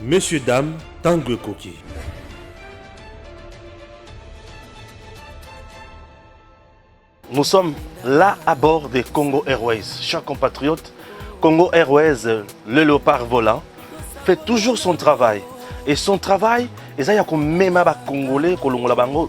Messieurs, dames, Tanguy Koki. Nous sommes là à bord des Congo Airways. Chers compatriotes, Congo Airways, le léopard volant, fait toujours son travail. Et son travail, il y a même des Congolais qui ont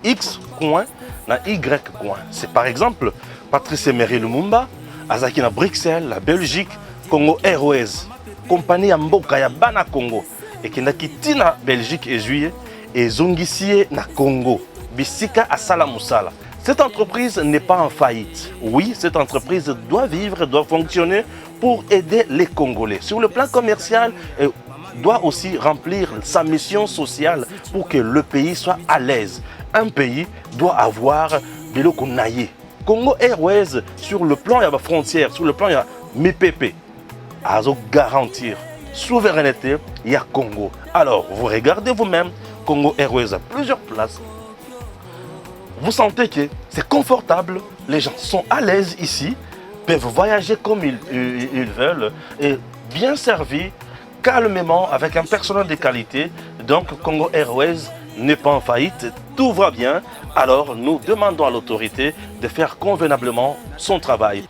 X coin na Y coin. C'est par exemple Patrice Emery Lumumba, Azaki na Bruxelles, la Belgique, Congo Airways, compagnie Mboka ya Bana Congo, et qui n'a quitté na Belgique et juillet, et Zongisie na Congo, Bisika à Salamoussala. Cette entreprise n'est pas en faillite. Oui, cette entreprise doit vivre, doit fonctionner pour aider les Congolais. Sur le plan commercial, elle doit aussi remplir sa mission sociale pour que le pays soit à l'aise. Un pays doit avoir de l'eau qu'on aille. Congo Airways, sur le plan, il y a la frontière, sur le plan, il y a MIPP. À garantir souveraineté, il y a Congo. Alors, vous regardez vous-même, Congo Airways a plusieurs places. Vous sentez que c'est confortable, les gens sont à l'aise ici, peuvent voyager comme ils veulent et bien servis, calmement, avec un personnel de qualité. Donc Congo Airways n'est pas en faillite, tout va bien. Alors nous demandons à l'autorité de faire convenablement son travail.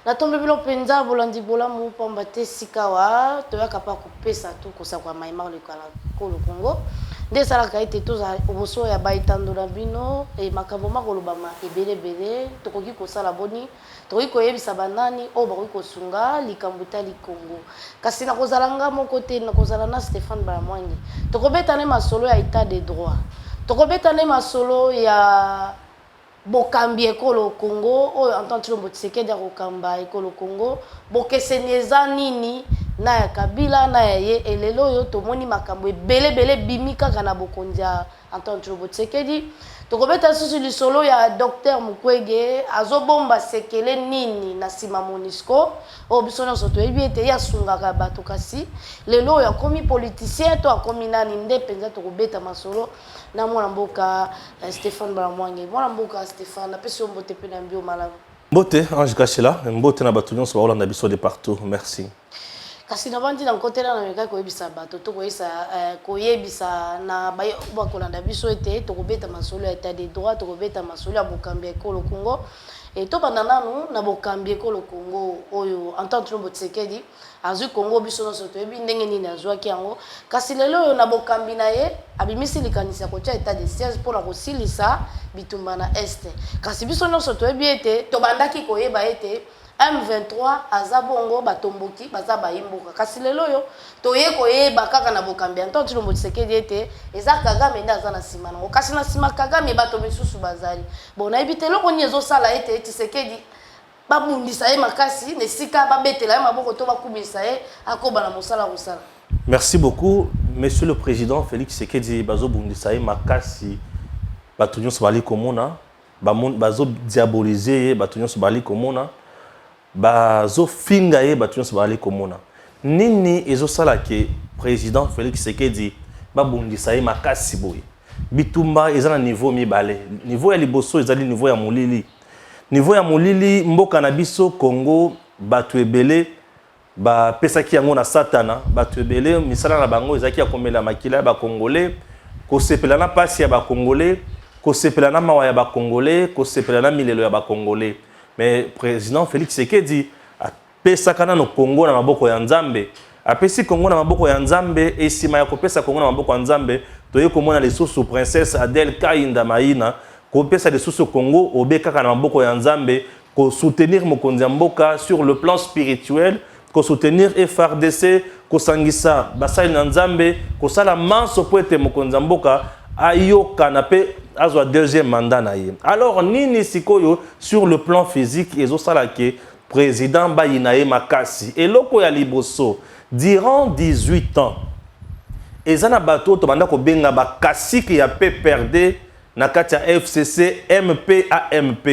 Natombe bilo penza bolandi bolamu pamba te sikawa toya kapa kopesa tu kosa kwa maima le kala kolo Congo nde sala ka ite toza oboso ya baitando na bino e makambo makoloba ma ebele bele tokoki kosala boni tokoki koyebisa banani o bakoki kosunga likambo tali Congo kasi na kozalanga moko te na kozala na Stéphane Balamwangi tokobeta ne masolo ya état de droit tokobeta ne masolo ya bokambi ekolo Congo o entente lo Tshisekedi ya kokamba ekolo Congo bokeseneza nini na ya Kabila na ya ye elelo yo tomoni makambo ebele bimi kaka na bokonzi ya entente lo Tshisekedi tokobeta susu lisolo ya docteur Mukwege azobomba sekele nini na sima Monisco o biso nyonso toyebi ete ya sungaka bato kasi lelo ya komi politicien to akomi nani nde penza tokobeta masolo na mwana mboka Stéphane Balamwangi mwana mboka Stéphane apesi yo mbote pe na mbio malamu Mbote Ange Kachela mbote na bato nyonso baolanda biso de partout. Merci. Kasi na bandi na nkotela na meka koyebisa bato to koyebisa na bakolanda biso ete tokobeta masolo ya état de droit tokobeta masolo ya bokambi ekolo Congo et to bandana nu na bokambi ekolo Congo oyo entente lo Tshisekedi azui Congo biso nyonso toyebi ndenge nini azwaki yango kasi lelo oyo na bokambi na ye abimisi likanisa kotia état de siège mpona kosilisa bitumba na este kasi biso nyonso toyebi ete tobandaki koyeba ete M23 azabongo batomboki baza bayimboka kasi lelo yo toye koyeba kaka na bokambi entente lo Tshisekedi ete eza Kagame nda aza na sima nango kasi na sima Kagame bato misusu bazali bon na ebite loko ni ezosala ete Tshisekedi babundisa ye makasi nesika babetela ye maboko to bakumisa ye akoba na mosala kosala. Merci beaucoup monsieur le président Félix Tshisekedi bazobundisa ye makasi bato nyonso bali komona bazo diaboliser bato nyonso bali komona bazo finga ye bato nyonso bali komona nini ezosala ke président Félix Tshisekedi babundisa ye makasi boye bitumba eza na niveau mibale niveau ya liboso ezali niveau ya molili niveau ya molili mboka na biso Congo bato ebele ba pesaki yango na satana bato ebele misala na bango ezaki ya komela makila ba congolais ko sepela na pasi ya ba congolais ko sepela na mawa ya ba congolais ko sepela na milelo ya ba congolais mais président Félix Tshisekedi a pesaka na no Congo na maboko ya Nzambe apesi Congo na maboko ya Nzambe et sima ya kopesa Congo na maboko ya Nzambe toye komona lisusu princesse Adèle Kainda Maïna ko pesa lisusu Congo obekaka na maboko ya Nzambe ko soutenir mokonzi ya mboka sur le plan spirituel ko soutenir FRDC ko sangisa basali na Nzambe ko sala manso po ete mokonzi ya mboka ayoka na pe azwa deuxième mandat na ye. Alors nini sikoyo sur le plan physique ezosala ke président bayina ye makasi eloko ya liboso durant 18 ans ezana bato to banda ko benga bakasiki ya PPRD na kati ya FCC MPAMP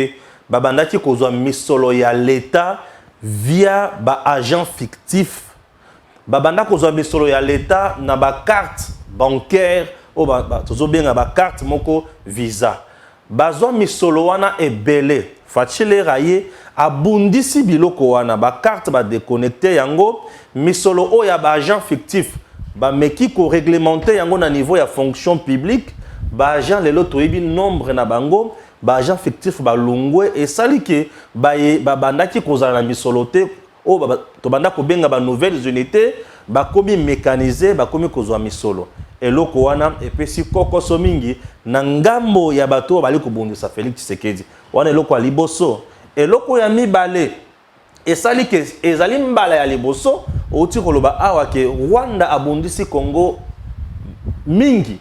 babandaki kozwa misolo ya l'état via ba agent fictif babanda kozwa misolo ya l'état na ba carte bancaire o tozo benga ba carte moko visa bazwa misolo wana ebele facile raye abundisi biloko wana ba carte ba déconnecter yango misolo o ya ba agent fictif ba meki ko réglementer yango na niveau ya fonction publique ba agent lelo toyebi nombre na bango ba agent fictif ba lungwe et salike ba bandaki kozala na misolo te o to banda ko benga ba nouvelles unités ba komi mécanisé ba komi kozwa misolo eloko wana epesi kokoso mingi na ngambo ya bato bali kobundisa Félix Tshisekedi wana eloko ya liboso eloko ya mibale esali ke ezali mbala ya liboso outi koloba awa ke Rwanda abundisi Congo mingi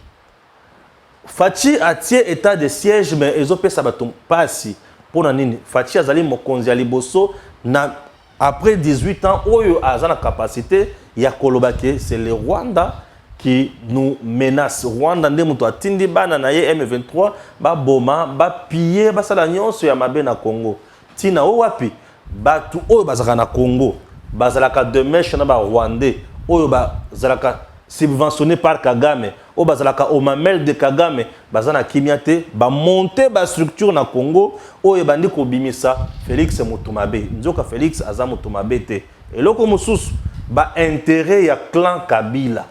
Fachi atie état de siège mais ezopesa bato pasi pona nini Fachi azali mokonzi ya liboso na après 18 ans oyo azana capacité ya koloba ke c'est le Rwanda qui nous menace. Rwanda nde muto atindi bana na ye M23 ba boma ba piller ba sala nyonso ya mabe na Congo. Tina o wapi batu oyo bazaka na Congo bazalaka de mèche na ba Rwandais oyo bazalaka subventionné par Kagame oyo bazalaka au mamel de Kagame bazana kimiate ba monter ba structure na Congo oyo bandi ko bimisa Félix Mutumabe. Nzoka Félix aza Mutumabe te. Eloko mususu ba intérêt ya clan Kabila.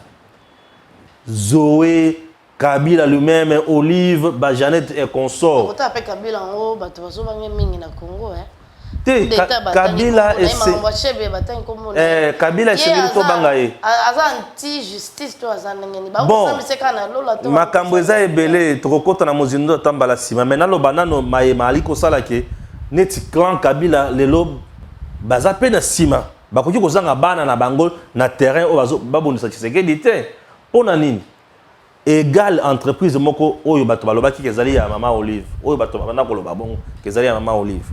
Zoé, Kabila lui-même, Olive, Janet et consorts. Kabila en haut, na Congo, Kabila et Kabila et Bangaye. Anti-justice, bon, makambo eza ebele tokokota na mozindo tambala sima mais nalo banano maema aliko salake neti clan Kabila lelo baza pe na sima bakoki kozanga bana na bango na terrain o bazo babondisa Tshisekedi te. Pona nini égal entreprise moko oyo bato balobaki kezali ya mama Olive oyo bato bana koloba bongo kezali ya mama Olive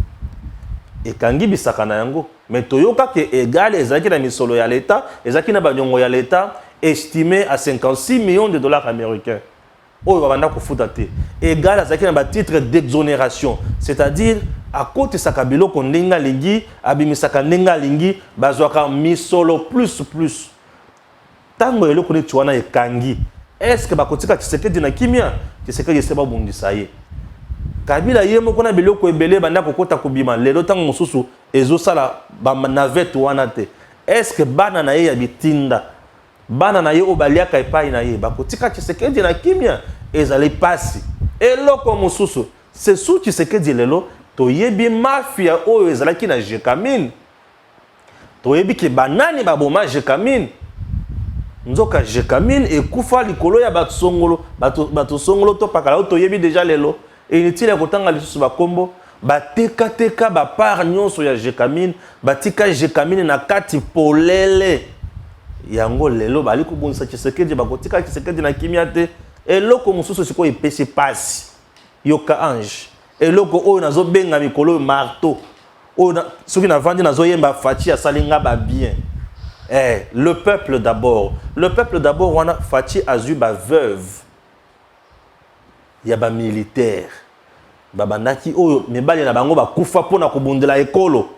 ekangi bisaka na yango mais toyoka ke égal ezaki na misolo ya l'état ezaki na banyongo ya l'état estimé à 56 millions de dollars américains oyo bana kofuta te égal ezaki na ba titre d'exonération c'est-à-dire à côté saka biloko ndinga lingi abimisaka ndinga lingi bazwaka misolo plus tango eloko ne tuana ekangi est-ce que bakotika Tshisekedi na kimia Tshisekedi seba bundisa ye Kabila yemo kona biloko ebele banda kokota kubima lelo tango mususu ezosala ba navette wana te est-ce que bana na ye ya bitinda bana na ye obaliaka epai na ye bakotika Tshisekedi na kimia ezali pasi eloko mususu c'est sous Tshisekedi lelo toyebi mafia oyo ezalaki na Jekamine toyebi ke banani baboma Jekamine nzoka Jekamine ekufa likolo ya bato songolo to pakala to yebi déjà lelo inutile kotanga lisusu bakombo bateka ba part nyonso ya Jekamine batika Jekamine na kati polele yango lelo bali kubonisa Tshisekedi bakotika Tshisekedi na kimia te eloko mususu siko epesi pasi yoka ange eloko oyo nazo benga mikolo marteau oyo soki na vandi nazo yemba Fachi asalinga ba bien. Le peuple d'abord. Le peuple d'abord, on a Fachi Azuba veuve. Il y a des militaires. Babandaki oyo mebali na bango ba kufa pona kobundela ekolo.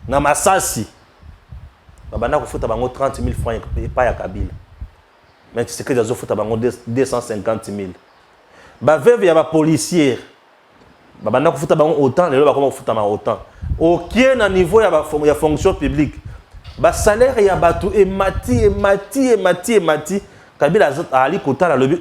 Na masasi. Babanda ko futa bango 30 000 francs pas ya Kabila. Mais tu sais que dazo futa bango 250 000. Ba veuve ya ba policière. Babanda ko futa bango autant, lelo ba ko futa ma autant. Aucun na niveau ya fonction publique. Ba salaire ya batu emati Kabila ali kotala lobi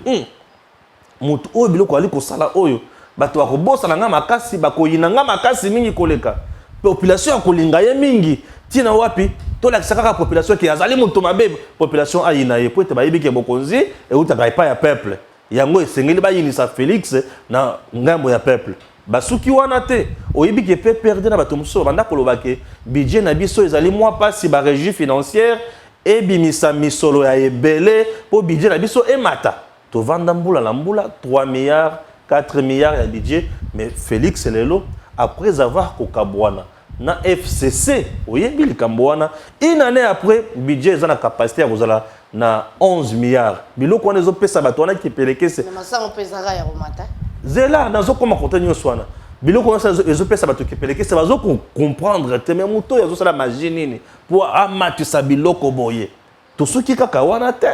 mutu oyo biloko ali kosala oyo bato bakobosa na nga makasi bakoyina nga makasi mingi koleka population akolinga ye mingi tina wapi tolakisa kaka population ki azali mutu mabe population ayina ye po ete bayebi ke bokonzi eutaka epai ya peuple yango esengeli bayinisa Félix na ngambo ya peuple basuki wana te oyebi ke pe perdre na bato mosusu banda koloba ke budget na biso ezali mwa pasi ba régie financière et bimisa misolo ya ebele po budget na biso emata to vanda mbula na mbula 3 milliards 4 milliards ya budget mais Félix lelo après avoir kokabwana na FCC oyebi likambo wana une année après budget za na capacité ya kozala na 11 milliards biloko wana ezopesa bato wana kipelekese na masango pesaka ya komata zela nazo koma kontenyo swana biloko wana ezopesa bato kipelekese bazo comprendre te mais muto yazo sala magie nini pour amatisa biloko boye to soki kaka wana te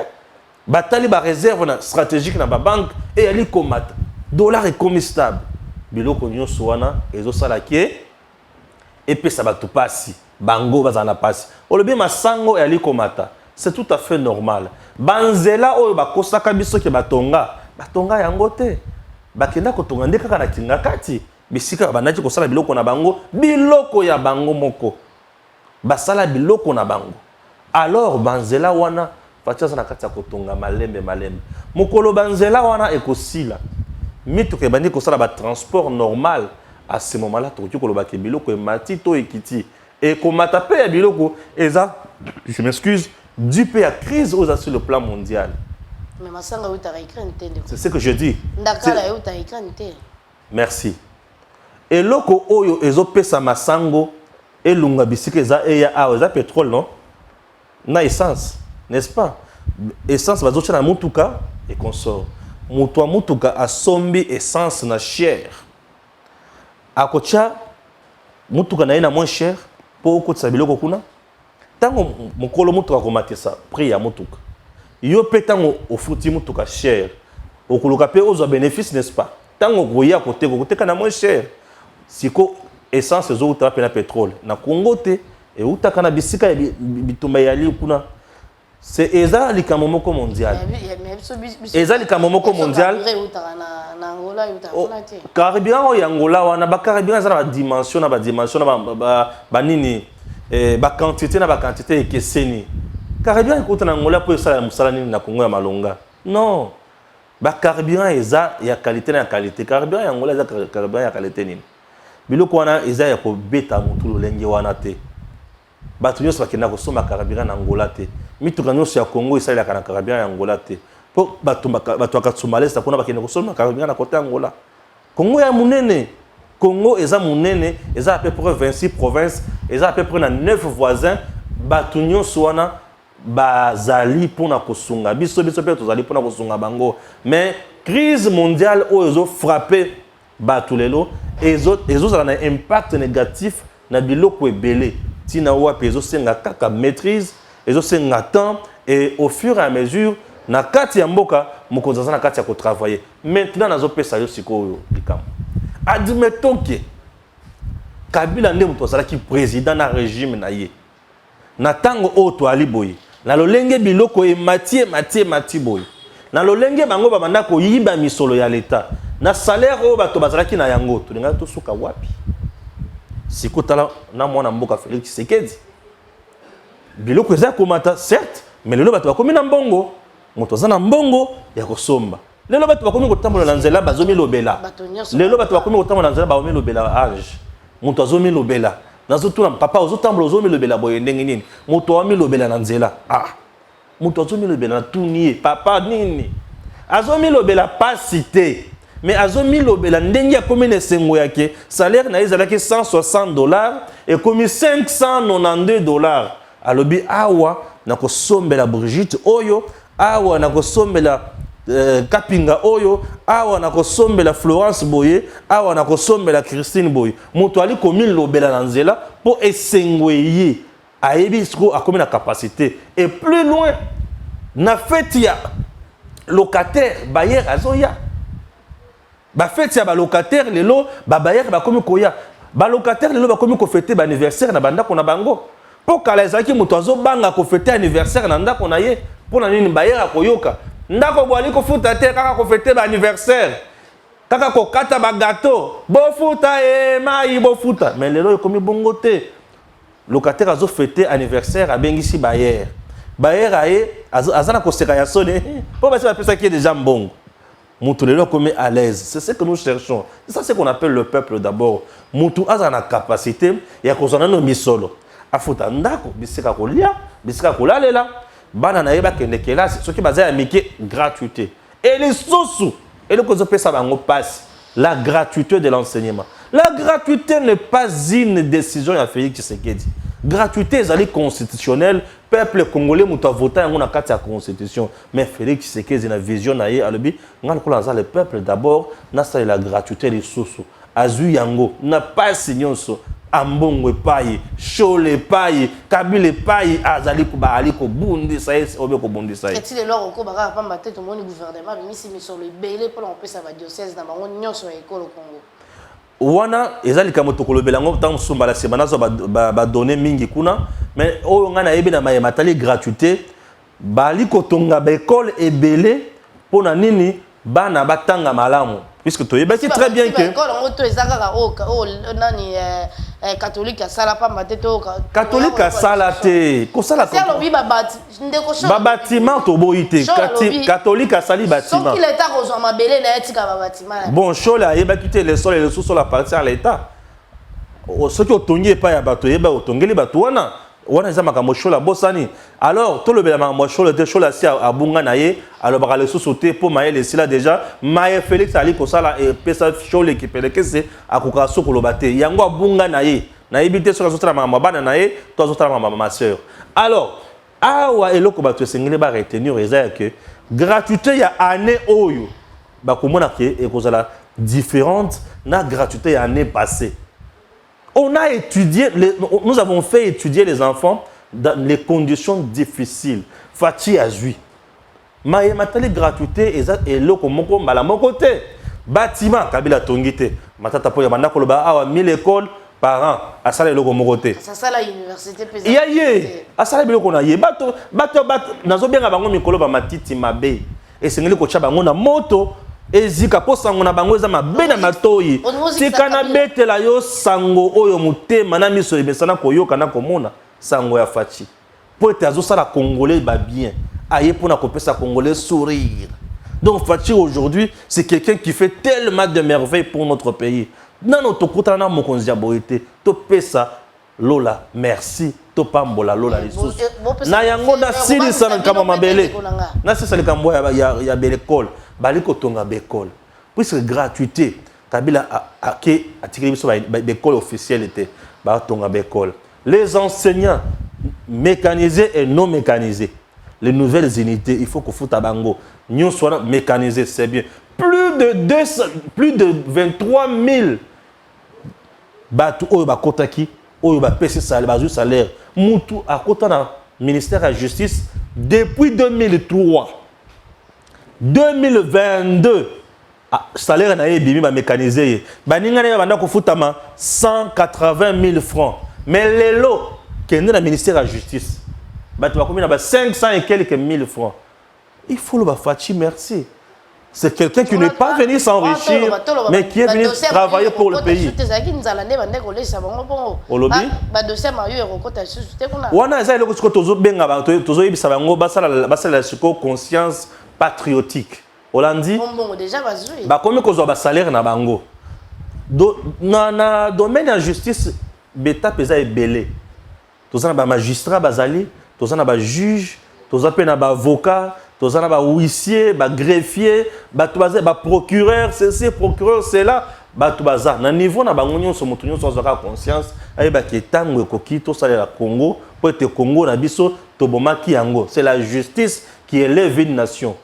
batali ba réserve na stratégique na ba banque et ali komata dollar est comme stable biloko nyonso wana ezosala ke epesa bato pasi bango bazala na pasi olobi masango yali komata c'est tout à fait normal banzela oyo bakosaka biso ke batonga yango te bakenda kotonga nde kaka na kinga kati bisika bandaki kosala biloko na bango biloko ya bango moko basala biloko na bango alors banzela wana fatia na kati ya kotonga malembe mokolo banzela wana ekosila mituka ebandi kosala ba transport normal à ce moment-là tokoki koloba ke biloko emati to ekiti ekomata pe ya biloko eza je m'excuse du pe ya crise aux sur le plan mondial. Mais masanga utara Ukraine tende. C'est ce que je dis. Ndakala utara Ukraine tende. Merci. Et loko oyo ezopesa masango elunga bisika eza eya eza pétrole non? Na essence, n'est-ce pas? Essence bazocha na mutuka et consort. Mutu wa mutuka asombi essence na cher. Akocha mutuka na ina moins cher po okotisa biloko kuna. Tango mokolo mutuka komatisa prix ya mutuka. Yo pe tango ofuti mutuka cher. Okuluka pe ozo bénéfice n'est-ce pas? Tango koya kote kana moins cher. Siko essence ezo utara pe na pétrole. Na Congo te e utaka na bisika bitumba yali kuna. C'est eza likambo moko mondial. Eza likambo moko mondial. Carburant ya Angola wana ba carburant za na dimension na ba nini ba quantité na ba quantité ekeseni. Carburant ekota na Angola po esala musala nini na Congo ya malonga. Non. Ba carburant eza ya qualité na qualité. Carburant ya Angola eza carburant ya qualité nini. Biloko wana eza ya ko beta mutu lolenge wana te. Bato nyonso bakenda kosomba carburant na Angola te. Mituka nyonso ya Congo esalaka na carburant ya Angola te. Po bato akatsumale sa pona bakenda kosomba carburant na côté Angola. Congo ya munene. Congo eza munene, eza à peu près 26 provinces, eza à peu près na 9 voisins. Bato nyonso wana bazali pona kosunga. Biso pe tozali pona kosunga bango. Mais crise mondiale oyo frappé bato lelo ezo za na impact négatif na biloko ebele. Tina wapi ezosenga kaka maîtrise, ezosenga temps et au fur et à mesure na kati ya mboka mokonzi aza na kati ya kotravailler. Maintenant nazopesa yo sikoyo likambo. Admettons que Kabila nde moto azalaki président na régime na ye. Na tango oyo toali boye. Na lolenge biloko emati boye. Na lolenge bango babanda koyiba misolo ya l'État. Na salaire oyo bato bazalaki na yango tolinga tosuka wapi? Sikotala na mwana mboka Félix Tshisekedi. Biloko eza komata certes, mais lelo bato bakomi na mbongo, moto aza na mbongo ya kosomba. Lelo bato bakomi kotambola na nzela bazomi lobela. Lelo bato bakomi kotambola na nzela baomi lobela âge. Moto azomi lobela. Nazotuna papa ozotambola ozomi lobela boye ndenge nini. Moto azomi lobela na nzela. Ah. Moto azomi lobela na tunier papa nini. Azomi lobela pas cité. Mais azomi lobela ndenge ya komi na sengo yake salaire na ezalaki $160 et komi $592. Alobi awa na kosombela Brigitte oyo, awa na kosombela Kapinga oyo, awa na kosombela Florence Boye, awa na kosombela Christine Boye. Moto ali komi lobela na nzela po esengo ye ayebi siko akomi na capacité et plus loin na feti ya locataire bayer azoya. Ba fête ya ba locataire lelo ba bayer ba komi koya ba locataire lelo ba komi ko fêter ba anniversaire na banda kona bango po kala ezaki moto azo banga ko fêter anniversaire na ndako na ye po na nini bayer akoyoka ndako bwali ko futa te kaka ko fêter ba anniversaire kaka ko kata ba gâteau bo futa e mai bo futa mais lelo ekomi bongo te locataire azo fêter anniversaire abengisi bayer aye azana ko seka ya sone po ba se ba pesa ki déjà mbongo. Moutou les comme à l'aise. C'est ce que nous cherchons. C'est ça ce qu'on appelle le peuple d'abord. Moutou a la capacité et à cause de nos misolo. A fouta ndako, bisika kolia, bisika kolalela, bana na yeba kende kela, ce qui basé à miquer gratuité. Et les sous et le cause de ça bango passe la gratuité de l'enseignement. La gratuité n'est pas une décision à Félix Tshisekedi. Gratuité est constitutionnelle. Peuple congolais mouta voté en a quatre constitution. Mais Félix Tshisekedi na vision na ye alobi ngal ko lanza le peuple d'abord na sa la gratuité les soso. Azu yango na pas signonso ambongo paye, chole paye, kabile paye azali ko ba ali ko bundi sa yes obe ko bundi sa. Est-il alors ko baka pamba tete mon gouvernement bimisi mi sur le belé pour on peut ça va diocèse na bango nyonso ya école au Congo. wana ezali kamo tokolobela ngo tant somba la semana zo ba donner mingi kuna mais oyo nga na yebi na matali gratuité bali kotonga ba école ebele pona nini bana batanga malamu puisque to yebaki très bien que école ngo to ezaka o nani catholique ya sala pa maté to catholique ya sala te ko sala ko sala bi babati ndeko shop ba bâtiment to boyité catholique ya sali bâtiment donc il est à rejoindre mabele na etika ba bâtiment bon chola yebaki te les sols et les sous-sols appartiennent à l'état ce qui otongi pas ya bato yeba otongeli bato wana za makambo chola bosani alors to lobela makambo chola te chola si abunga na ye alors ba le sous-sauter pour maye les là déjà maye Félix ali ko sala et pesa chola qui peleke se akoka sokolo bate yango abunga na ye na yebite soka zotala makambo bana na ye to zotala makambo ma sœur alors awa eloko bato sengeli ba retenir eza que gratuité ya année oyo ba komona ke ekozala différente na gratuité ya année passée. On a étudié, nous avons fait étudier les enfants dans les conditions difficiles. Fati Azui. Maye matali gratuité et le komoko malamo côté. Bâtiment Kabila Tongite. Matata po yamanda koloba awa 1000 écoles par an. Asala le komokote. Ça ça la université pesante. Yaye. Asala biloko na ye. Bato nazo bien bango mikolo ba matiti mabe. Et sengeli ko cha bango na moto. Ezika po sango na bango eza mabe na matoyi tika na betela yo sango oyo mutema na miso ebesana koyoka na komona sango ya fachi po ete azosala congolais ba bien aye pona kopesa congolais sourire donc Fachi aujourd'hui c'est quelqu'un qui fait tellement de merveilles pour notre pays nano tokutana na mokonzi ya boyete to pesa lola merci to pambola lola lisusu na yango na sili sana kama mabele na sisa likambo ya belekole baliko tonga bekole puisque gratuité Kabila a atikeli biso bekole officielle était ba tonga bekole les enseignants mécanisés et non mécanisés les nouvelles unités il faut que futa bango nyon soit mécanisé c'est bien plus de 23 000 batu oyo bakotaki oyo ba pesi salaire bazu salaire mutu akota na ministère de la justice depuis 2003 2022 salaire na ebimi ba mécanisé baninga na banda ko futama 180 000 francs mais lelo kende na ministère de la justice batu bakomi na ba 500 et quelques mille francs il faut le bafachi merci. C'est quelqu'un qui n'est pas venu s'enrichir, mais qui est venu travailler pour le pays. Conscience patriotique. Hollandi, comme qu'on a salaire na bango. Dans domaine de la justice, beta pesa est belé. Tous les magistrats bazali, tous les juges, tous les avocats. Tous les huissiers, les greffiers, les procureurs, c'est procureur, c'est là. Na niveau na bangonyo so mutunyo so zaka conscience ayeba ke tango ekoki to salela Congo pour être Congo na biso to bomaki yango c'est la justice qui élève une nation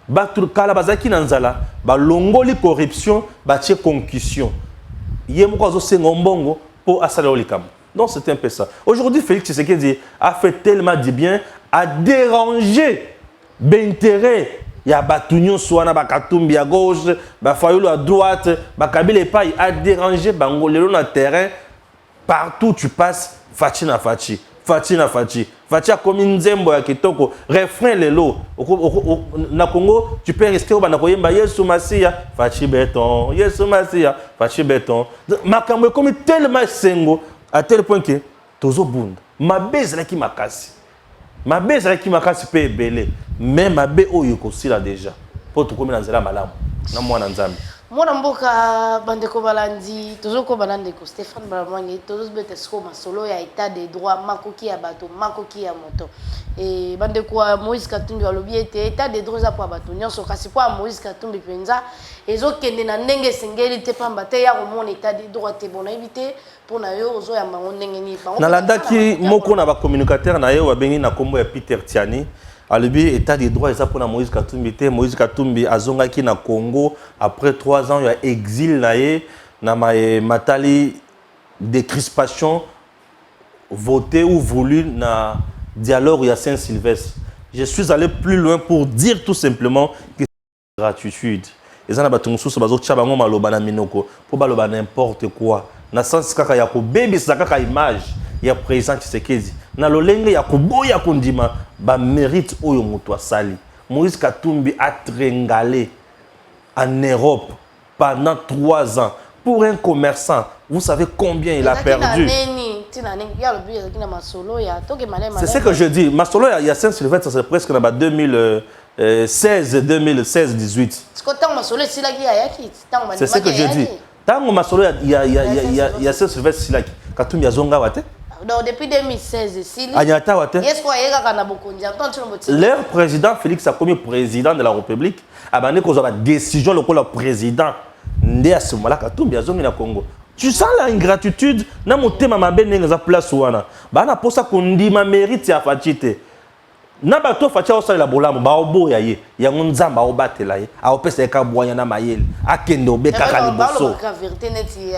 batu kala bazaki na nzala ba longoli corruption ba tie concussion yemo ko zo sengo mbongo pour asala olikam donc c'est un peu ça aujourd'hui Félix Tshisekedi a fait tellement de bien a dérangé d'intérêt il y a Batunion Soana Bakatumbi à gauche Bafayolo à droite Bakabile Paye a dérangé Bango le long terrain partout tu passes Fachi na Fachi Fachi a comme une zembo ya kitoko refrain le lot na Congo tu peux rester au banakoyemba Yesu Masia Fachi béton Yesu Masia Fachi béton makambo comme tellement sengo à tel point que tozo bunda mabeze la ki makasi ma baisse avec qui m'a cassé peu belé mais ma baisse oyo kosila déjà pour tout comme dans la malamu na mwana nzambe mwana mboka bandeko balandi tozoko balande ko Stéphane Balamwangi tozo bete sko masolo ya état des droits makoki ya bato makoki ya moto et bandeko Moïse Katumbi alobi ete état des droits za pour bato nyonso kasi pour Moïse Katumbi penza ezokende na ndenge sengeli te pamba te ya komona état des droits te bona éviter pour na yo ozo ya mango ndenge ni bango nalandaki moko na ba communicateur na yo abengi na kombo ya Peter Tiani alobi état des droits eza pona Moïse Katumbi te Moïse Katumbi azongaki na Congo après 3 ans ya exil na ye na matali décrispation voté ou voulu na dialogue ya Saint-Sylvestre je suis allé plus loin pour dire tout simplement que c'est gratitude eza na bato mosusu bazotia bango maloba na minoko mpo baloba n'importe quoi na sens kaka ya kobebisa kaka image ya président Tshisekedi na lolenge ya koboya kondima bamérite oyo moto asali. Moïse Katumbi a tringalé en Europe pendant 3 ans. Pour un commerçant, vous savez combien il a perdu? C'est ce que je dis. Masolo, il y a Saint-Sylvestre, c'est presque dans 2016, 18. C'est ce que je dis. Tant que Masolo, il y a Saint-Sylvestre Silaki. Katumbi Zonga Wate. Donc depuis 2016, leur président Félix a commis président de la République. Abandonné cause de la décision le président. Ndé à ce moment-là, Katumbi Zonga na Congo. Tu sens l'ingratitude na motema mabe nenga place wana. Ba na posa kondima mérite ya fatite. Na bato fatia osala la bolamu ba oboya ye. Ya nzamba obatela ye. A opesa eka boya na mayele. Akende obeka ka liboso. La vérité neti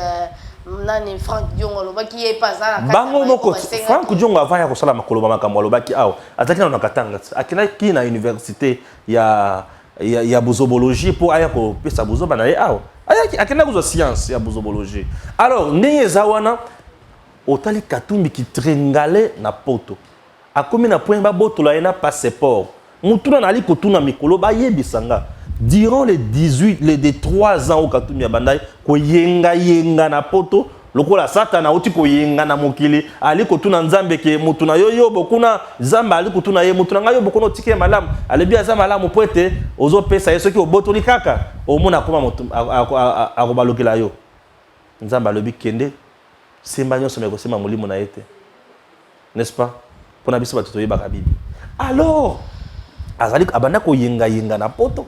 nani Franck Diongo lobaki ye pasala bango moko Franck Diongo avant ya kosala makoloba makambo lobaki awo ataki na katanga akina ki na université ya bozobologie pour aya ko pesa bozoba na ye awo aya akina ko science ya bozobologie. Alors ndenge zawana otali Katumbi ki tringale na poto akomi na point ba botola ye na passeport mutuna nali kotuna mikolo ba yebisanga. Durant les 3 ans au Katumbi Abandai, ko yenga na poto, lokola satana oti ko yenga na mokili, ali kotuna nzambe ke mutuna yoyo bokuna zamba ali kotuna ye mutuna ngayo bokono tike malamu, ali bia za malamu poete ozo pesa yeso ki obotoli kaka, omona koma mutu akobalokela yo. Nzamba lobi kende simba nyonso meko sema mulimo na yete. N'est-ce pas? Pona biso batuto yeba bibi. Alors, azali abanda ko yenga na poto.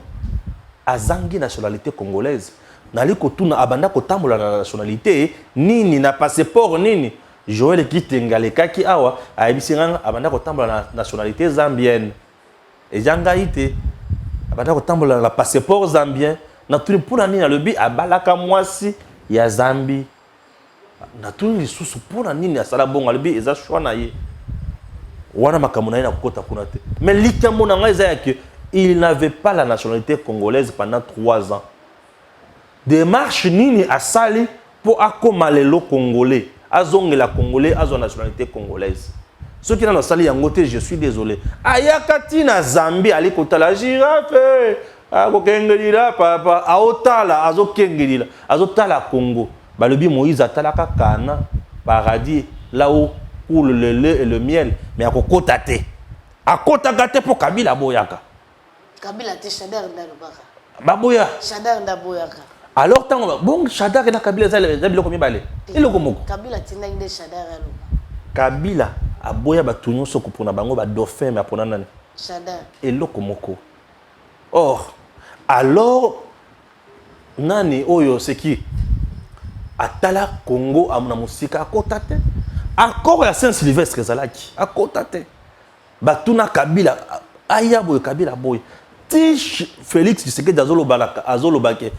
Azangi nationalité congolaise. Nali kotuna abanda kotambola na nationalité nini na passeport nini. Joël Kitengale kaki awa ayibisinga abanda kotambola na nationalité zambienne. Et janga ite abanda kotambola na passeport zambien na tuni puna nini na lobi abalaka mwasi ya Zambi. Na tuni lisusu puna nini asala bonga lobi eza choix na ye. Wana makamuna ina kokota kuna te. Mais likambo na ngai za que il n'avait pas la nationalité congolaise pendant 3 ans. Démarche nini a sali pour akomalelo congolais. Azonge la congolais, azo nationalité congolaise. Ceux qui n'ont sali yangote, je suis désolé. Ayakati na Zambie, ali kota la girafe. Ako kengelila papa. Aotala, azo kengelila. Azotala Congo. Balobi Moïse atalaka kana, paradis, là où coule le lait et le miel. Mais ako kota te. Akota gate pour Kabila boyaka. Kabila te Shadar ndalobaka. Baboya. Shadar ndaboyaka. Alors tant bon Shadar na Kabila za biloko mibale. Iloko moko. Kabila tinda inde Shadar aloba. Kabila aboya batunyo soko pona bango ba dauphin mais pona nani? Shadar. Iloko moko. Or alors nani oyo c'est qui? Atala Congo amna musika akotate. Encore ya Saint-Sylvestre zalaki akotate. Batuna Kabila aya boy Kabila boy. Tish Félix Tshisekedi azolobake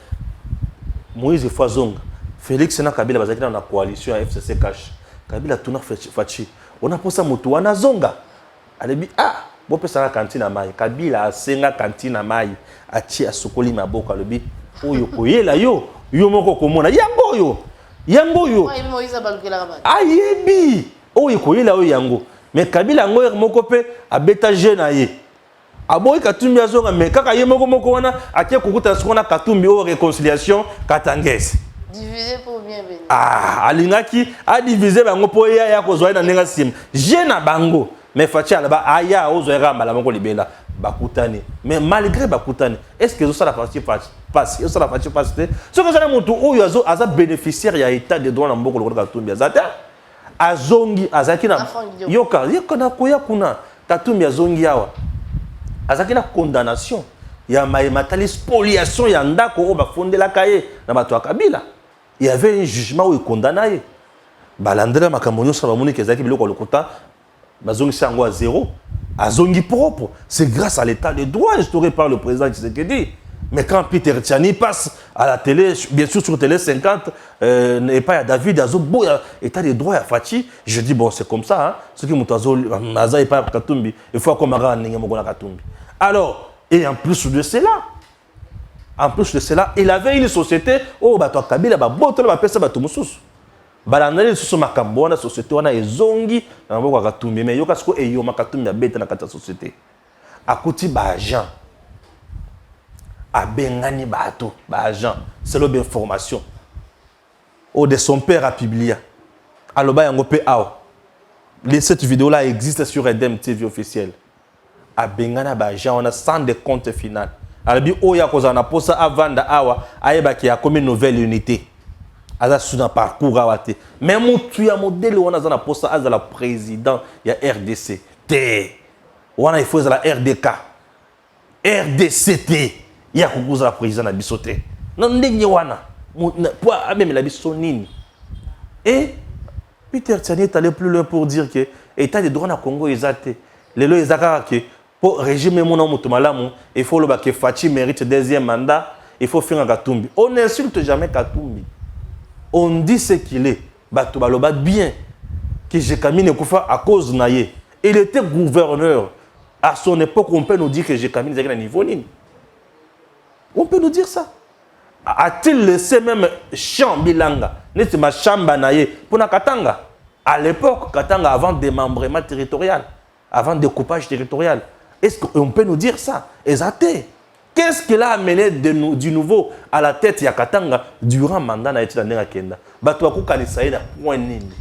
Moïse Fazonga Félix na Kabila bazaki na coalition ya FCC cash Kabila tuna fachi on a posa moto wana zonga alebi bo pesa na cantine mai Kabila asenga cantine mai achi asokoli maboko alebi oyo koyela yo moko komona yango yo Moïse balukela ba ayebi oyo koyela yo yango mais Kabila ngo moko pe abeta jeune aye Aboy Katumbi azonga mais kaka ye moko wana atie kukuta sokona Katumbi o réconciliation katangese. Diviser pour bien venir. Alingaki a diviser bango po ya kozwa na nenga sim. Jena bango mais fatia là-bas aya ozoera mbala moko libela bakutani. Mais malgré bakutani, est-ce que ça la partie passe? Ça la partie passe. Ce que ça mutu oyo aza bénéficiaire ya état de droit na mboko lokota Katumbi azata azongi azaki na yoka na koya kuna Katumbi azongi yawa. Azaki na condamnation ya matali spoliation ya ndako o ba fondela kaye na bato Kabila. Il y avait un jugement où il condamnait. Balandela makamonyo sa bamoni kezaki biloko lokota bazongi sango à 0 azongi propre. C'est grâce à l'état de droit instauré par le président Tshisekedi. Mais quand Peter Tchani passe à la télé, bien sûr sur télé 50, et pas à David Azobo, état de droit à Fachi, je dis bon c'est comme ça, hein. Ce qui m'outazo Naza et pas Katumbi, il faut qu'on m'arrête Katumbi. Alors, et en plus de cela, En plus de cela, il avait une société où bato Kabila ba boto ba pesa bato mususu. Balandeli susu makambo na société wana ezongi na maboko Katumbi mais yoka siko eyo makatumbi ya beta na kata société. Akuti ba agent. Abengani bato, ba agent, c'est l'information. Ou de son père a publié. Aloba yango pe awa. Cette vidéo là existe sur Edem TV officiel. Abengana ba agent on a sans de compte final. Alabi oya kozana posa avanda awa ayeba ki a comme une nouvelle unité. Aza suna parcours awate. Mais mutu ya modèle wana zana posa aza la président ya RDC. T. Wana il faut la RDK. RDCT. Ya kukuza la président na bisote. Non ndenge wana. Pour même la biso nini. Et Peter Tsani est allé plus loin pour dire que état de droit na Congo ezate. Lelo ezaka que pour régime mon nom malamu, il faut que Fachi mérite deuxième mandat, il faut faire un Katumbi. On n'insulte jamais Katumbi. On dit ce qu'il est. Bato baloba bien que Jekamine Koufa à cause naïe. Il était gouverneur. À son époque, on peut nous dire que Jekamine est à niveau nini. On peut nous dire ça. A-t-il laissé même champ bilanga, n'est-ce pas chamba naïe pour na Katanga? À l'époque, Katanga avant démembrement territorial, avant découpage territorial. Est-ce qu'on peut nous dire ça? Exacté. Qu'est-ce qu'il a amené du nouveau à la tête de Katanga durant le mandat de Etila Kenda? Bato akokanisa ina point nini.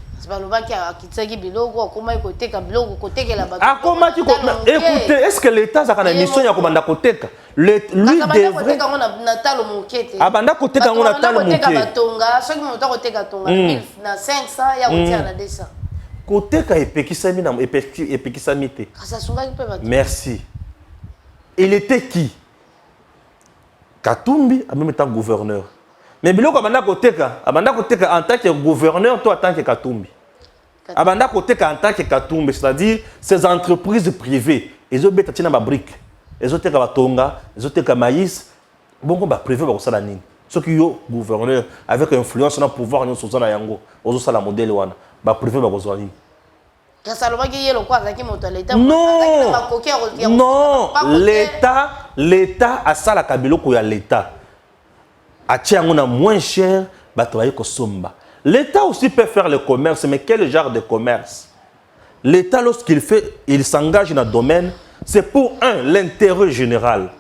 Écoutez, est-ce que l'État a une mission ya komanda koteka? Lui devrait abanda koteka ngona talo moke. Koteka epekisami na epekisami te. Merci. Il était qui? Katumbi en même temps gouverneur. Mais biloko abanda koteka en tant que gouverneur, toi en tant que Katumbi. Abanda koteka en tant que Katumbi, c'est-à-dire ces entreprises privées, ils ont bêta tina ba brique, ils ont teka batonga, ils ont teka maïs, bongo ba privé ba kosala nini. Ceux qui yo gouverneur avec influence na pouvoir nyo sozana yango, ozo sala modèle wana, ba privé ba kosala nini. Non, l'État a ça la kabiloko ya l'État. A tiangona moins cher, ba travailler ko somba. L'État aussi peut faire le commerce, mais quel genre de commerce? L'État, lorsqu'il fait, il s'engage dans le domaine, c'est pour l'intérêt général.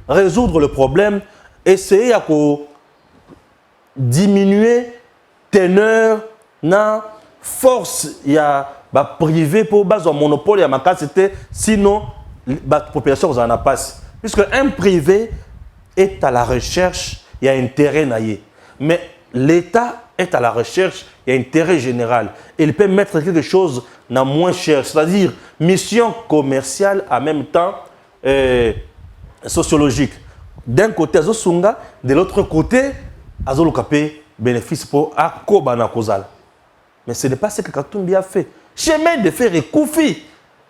Résoudre le problème, essayer de diminuer teneur, na force, il y a privé pour base un monopole, il y a ma capacité, sinon la population vous en a pas. Puisque un privé est à la recherche, il y a intérêt naïe. Mais l'État est à la recherche, il y a intérêt général. Il peut mettre quelque chose na moins cher, c'est-à-dire mission commerciale en même temps sociologique. D'un côté, Azosunga, de l'autre côté, Azolokapé bénéfice pour Akobana Kozal. Mais ce n'est pas ce que Katumbi a fait. Chemin de faire Koufi.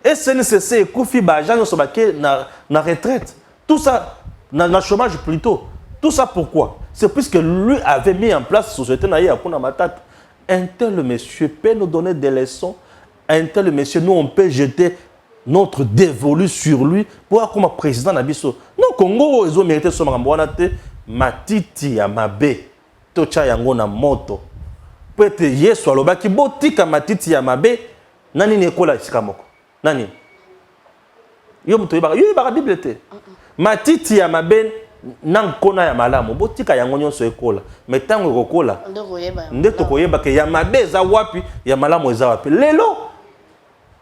Et SNCC, Koufi, Bajan, Sobake, na retraite. Tout ça, na chômage plutôt. Tout ça pourquoi? C'est puisque lui avait mis en place la société naïe à Kuna Matata. Un tel monsieur peut nous donner des leçons. Un tel monsieur, nous on peut jeter notre dévolu sur lui pour avoir comme président Nabiso. Non, Congo, ils ont mérité son Mambouanate. Matiti ya mabe. Tocha yango na moto. Peut-être yeso aloba ki botika matiti ya mabe. Nani nekola isikamoko. Nani? Yo muto yibaka Bible te. Matiti ya mabe. Nang kona ya malamu botika yango nyonso ekola mais tango ekokola nde tokoyeba ke ya mabe eza wapi ya malamu eza wapi lelo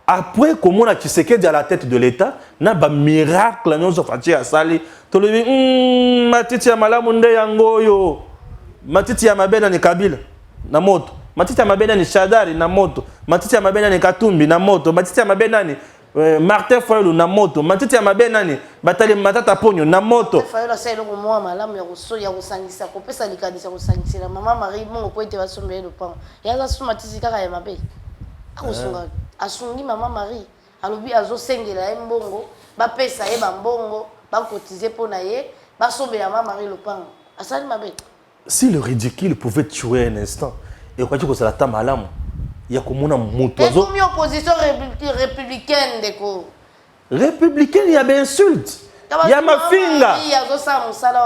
après komona Tshisekedi à la tête de l'État na ba miracle nyonso fati asali tolobi matiti ya malamu nde yango yo matiti ya mabe na ni Kabila na moto matiti ya mabe na ni Shadari na moto matiti ya mabe na ni Katumbi na moto matiti ya mabe nani Martin Fayulu na moto matiti ya mabe nani batali matata ponyo na moto Fayulu c'est le moment malamu ya kusoya kusangisa kopesa likadisa kusangisira mama Marie mongo poete basombe le pan yaza suma matiti kaka ya mabe akusunga asungi mama Marie alobi azosengela mbongo bapesa ye bambongo bakotize pona ye basombe ya mama Marie le pan asali mabe. Si le ridicule pouvait tuer un instant et quoi tu que c'est la tama malamu il y a comme un motoiseau. Et opposition républicaine, déco. Républicaine, il y a des insultes. ya mafinga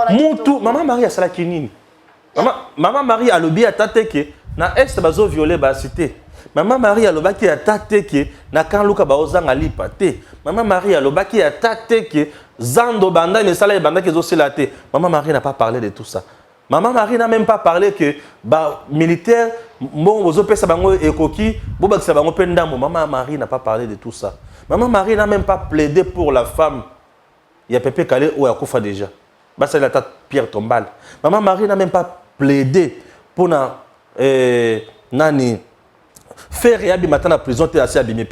mutu Maman Marie asalaki nini Maman Marie alobi atate ke na est bazo violer ba cité Maman Marie alobaki atate ke na kan luka ba ozanga lipa te Maman Marie alobaki atate ke zando banda ne sala banda ke zo selate Maman Marie n'a pas parlé de tout ça. Maman Marie n'a même pas parlé que bah militaire bon bozo pesa bango ekoki bo bakisa bango pendambo. Maman Marie n'a pas parlé de tout ça. Maman Marie n'a même pas plaidé pour la femme. Il y a Pépé Calé ou Akoufa déjà. Bah c'est la tête Pierre Tombal. Maman Marie n'a même pas plaidé pour nani faire yabi matin la prison t'es assez abîmé.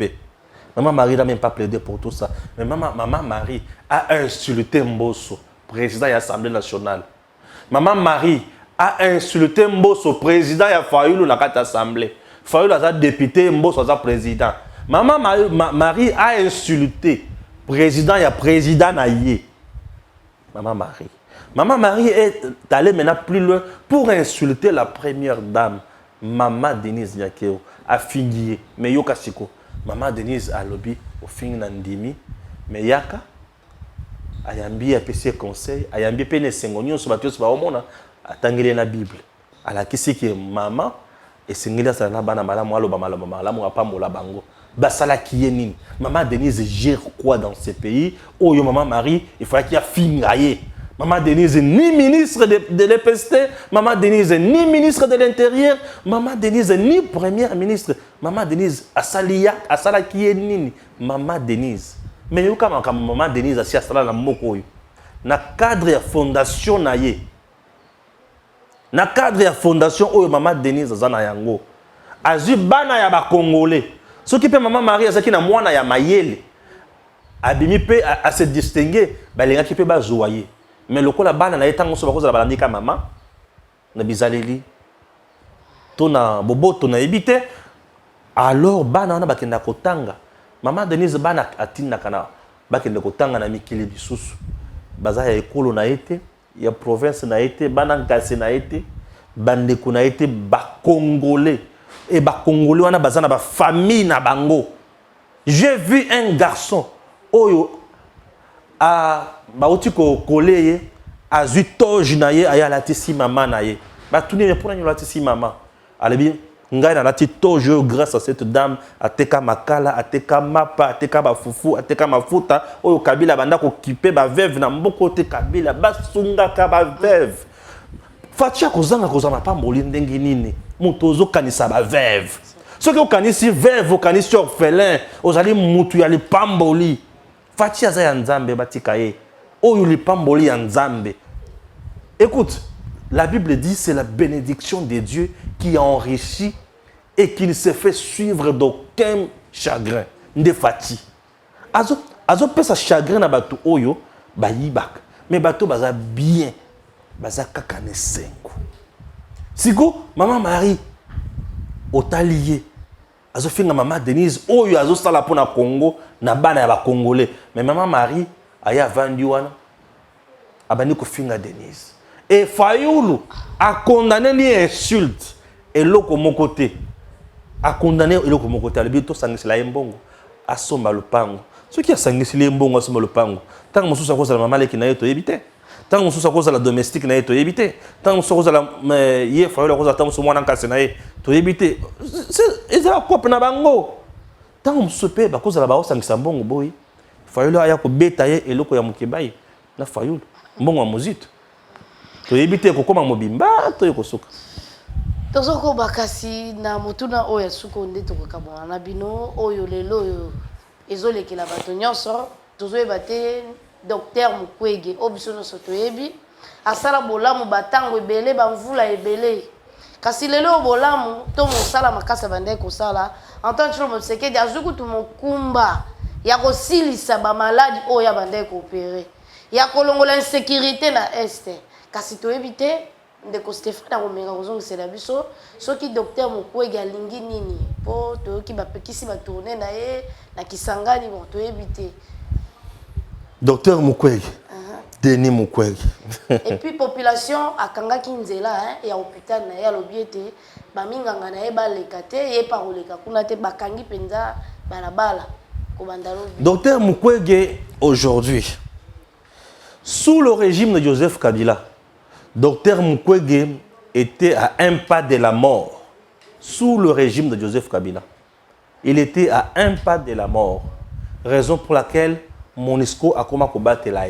Maman Marie n'a même pas plaidé pour tout ça. Mais Maman Marie a insulté Mbosso, président de l'Assemblée nationale. Maman Marie a insulté Mbosso, président de Fayoulou dans l'Assemblée. Fayoulou a député, Mbosso a président. Maman Marie a insulté président et président naïe. Maman Marie. Maman Marie est allée maintenant plus loin pour insulter la première dame, Maman Denise Nyakeo, a fini. Mais yoka siko. Maman Denise a lobby au fin nandimi. Mais yaka ayambi a PC conseil, ayambi pene sengonyo sur bateau sur omona, atangile na Bible. Ala kisi ki maman et sengila sa na bana malamu alo ba malamu apambola bango. Basala qui est nini. Maman Denise gère quoi dans ce pays? Oh yo Maman Marie, il faut qu'il y a fingaye. Maman Denise ni ministre de l'EPST, Maman Denise ni ministre de l'Intérieur, Maman Denise ni première ministre. Maman Denise asala qui est nini. Maman Denise. Mais yo kama Maman Denise asi asala na moko yo. Na cadre ya fondation na ye. Na cadre ya fondation oyo Maman Denise azana yango. Azu bana ya ba Congolais. Ce qui peut Maman Marie azaki na mwana ya mayele. Abimi pe à se distinguer, ba lenga ki pe ba zoyer. Mais le ko la bana na etango so ba koza la balandika maman na bizaleli. Tona bobo tona ebité. Alors bana na bakenda kotanga. Maman Denise bana atinda kana bakenda kotanga na mikili bisusu. Baza ya ekolo na été, ya province na été, bana ngase na été, bande ko na été ba Congolais. Et ba Congolais wana bazana ba famille na bango. J'ai vu un garçon oyo a ba otiko koleye azu toji na ye aya latisi maman na ye. Ba tuni me pona latisi maman. Alebi ngai na lati toji grâce à cette dame ateka makala, ateka mapa, ateka ba fufu, ateka mafuta oyo Kabila banda ko kipe ba veuve na mboko te Kabila basunga ka ba veuve. Fatia kozanga kozama pa mboli ndenge nini. Mutozo kanisa ba veuve. Ce que kanisi veuve, kanisi orphelin, ozali mutu ya lipamboli. Fatia za ya nzambe batika ye. Oyo lipamboli ya nzambe. Écoute, la Bible dit c'est la bénédiction de Dieu qui enrichit et qui ne se fait suivre d'aucun chagrin. Nde fati. Azo pesa chagrin na batu oyo ba yibak. Mais batu baza bien. Baza kakane sengo. Siko Maman Marie otalié. Azo finga Maman Denise oyo azo sala pona Congo na bana ya ba Congolais. Mais Maman Marie aya vandi wana abani ko finga Denise. Et Fayoulou a condamné ni insulte et loko mokote. A condamné loko mokote le bito sangisila mbongo asomba lupango. Ce qui a sangisila mbongo asomba lupango. Tant mosusu akoza Maman leki na yeto ebité. Tant mosusu akoza la domestique na yeto ebité. Tant mosusu akoza la ye Fayoulou akoza tant mosusu mwana nkase na ye to ebité. C'est ezala kope na bango. Tant mosusu pe bakoza la ba osangisa mbongo boy. Fayoulou aya ko beta ye eloko ya mukebai na Fayoulou mbongo wa muzito. To ebité ko koma mobimba to yokosuka. Tozoko bakasi na mutuna oyo suko nde tokokamona na bino oyo lelo oyo ezolekela bato nyonso tozoyeba te Docteur Mukwege obiso nyonso toyebi asala bolamu batango ebele bamvula ebele kasi lelo bolamu to mosala makasa bande kosala en tant que Tshilombo Tshisekedi azukutu mokumba ya kosilisa bamaladi oyo ya bande koopere ya kolongola insécurité na este kasi toyebi te ndeko Stéphane akomenga kozongisela biso soki Docteur Mukwege alingi nini po toyoki bapekisi batourne na ye na Kisangani bon toyebi te. Docteur Mukwege Denis Mukwege. Et puis population akangaki nzela ya hôpital na ya lobiete baminganga na ye baleka te ye paroleka kuna te bakangi penza balabala ko bandalo. Docteur Mukwege aujourd'hui Sous le régime de Joseph Kabila, Dr Mukwege était à un pas de la mort. Sous le régime de Joseph Kabila, il était à un pas de la mort. Raison pour laquelle MONUSCO a commencé à combattre là.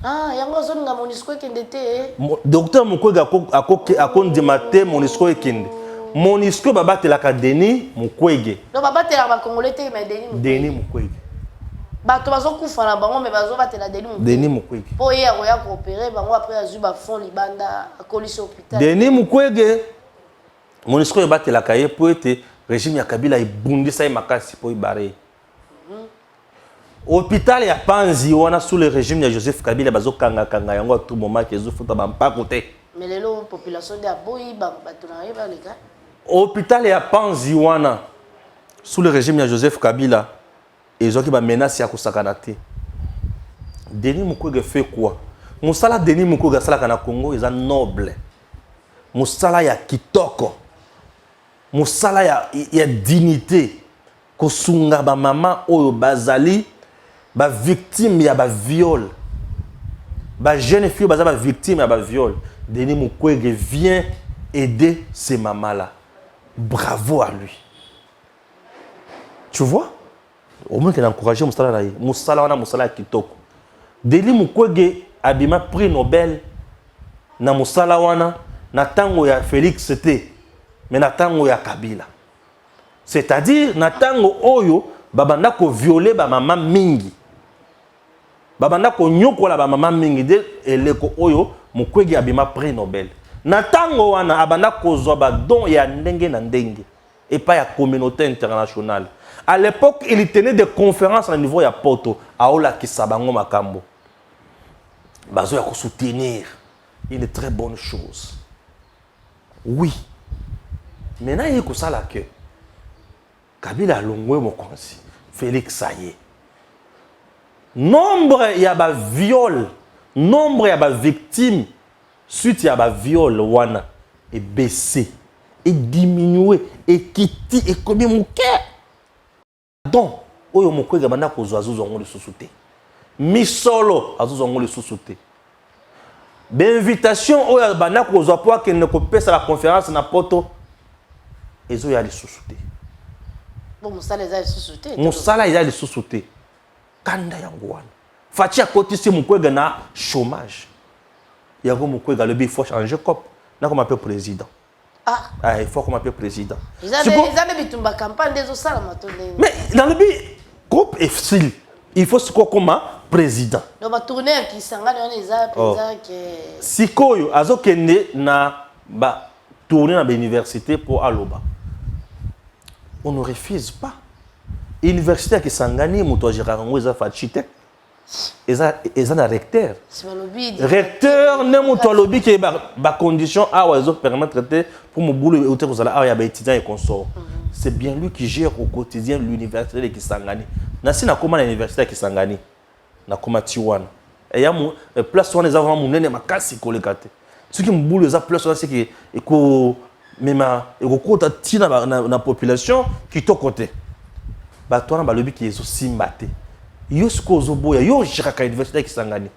Ah, il y a un zone où MONUSCO qui était. Docteur Mukwege a condamné MONUSCO et Kende. MONUSCO a battu la Denis Mukwege. Non, battu la Congolais, mais Denis Mukwege. Bato bazo kufa na bango mais bazo batela Denis Mukwege. Po ye akoya coopérer bango après azuba fond libanda akolisi hôpital. Denis Mukwege MONUSCO a battu la cahier pour être régime ya Kabila ibundisa makasi po ibare. Hôpital ya Panzi wana sous le régime de Joseph Kabila bazo kanga yango à tout moment que ezofuta ba mpakote. Mais lelo population de aboyi ba bato na yeba les gars. Hôpital ya Panzi wana sous le régime de Joseph Kabila ezoki ba menace ya kosakana te. Denis Mukwege fait quoi? Musala Denis Mukwege sala na Congo est noble. Musala ya kitoko. Musala ya dignité. Kosunga ba mama oyo bazali ba victime ya ba viol. Ba jeune fille baza ba victime ya ba viol. Denis Mukwege vient aider ces mamans là. Bravo à lui. Tu vois? Au moins qu'il a encouragé Moussala là. Moussala wana Moussala kitoko. Denis Mukwege abima prix Nobel na Moussala wana na tango ya Félix c'était mais na tango ya Kabila. C'est-à-dire na tango oyo babanda ko violer ba maman mingi. Babanda ko nyokola ba maman mingi de eleko oyo Mukwege abima prix Nobel. Na tango wana abanda ko zwa ba don ya ndenge na ndenge et pas ya communauté internationale. À l'époque, il tenait des conférences à niveau ya Poto à Ola Kisabango Makambo. Bazo ya ko soutenir une très bonne chose. Oui. Maintenant il ko sala que Kabila longwe mokonzi Félix Saye. Nombre ya ba viol, nombre ya ba victime suite ya ba viol wana est baissé, est diminué, est quitté, est comme mon cœur. Donc, oyo Mukwege banda kozwa azuzongo le susute. Misolo azuzongo le susute. L'invitation oyo banda kozwa po ke ne kopesa la conférence na Poto ezo ya le susute. Bon, Moussala eza le susute. Moussala eza le susute. Kanda yango wana. Fachi akotisi Mukwege na chômage. Yango Mukwege le bi faut changer cop. Na comme appelle président. Ah, il faut qu'on m'appelle président. Ils avaient mis une campagne des osala. Mais dans le but, groupe est facile. Il faut qu'on comme président. Donc, ma tournée qui s'engage, on est président qui. Si koyo azo kende na ba tourner dans l'université pour Aloba. On ne refuse pas. Université qui s'engage, muto Gérard Ngweza architecte. Eza na recteur. Recteur ne muto lobby qui ba condition a oiseau permettre traiter pour mon boulot et autre chose là ya ba étudiant et consort. C'est bien lui qui gère au quotidien l'université de Kisangani. Na si na koma na université Kisangani. Na koma Tiwana. Et ya mu place wana ezava munene makasi kolekate. Ce qui mon boulot eza place wana c'est que eko mema eko kota tina na population qui to côté. Ba toi ba lobby qui ezo simbate. Yo skozo boya yo jiraka université Kisangani.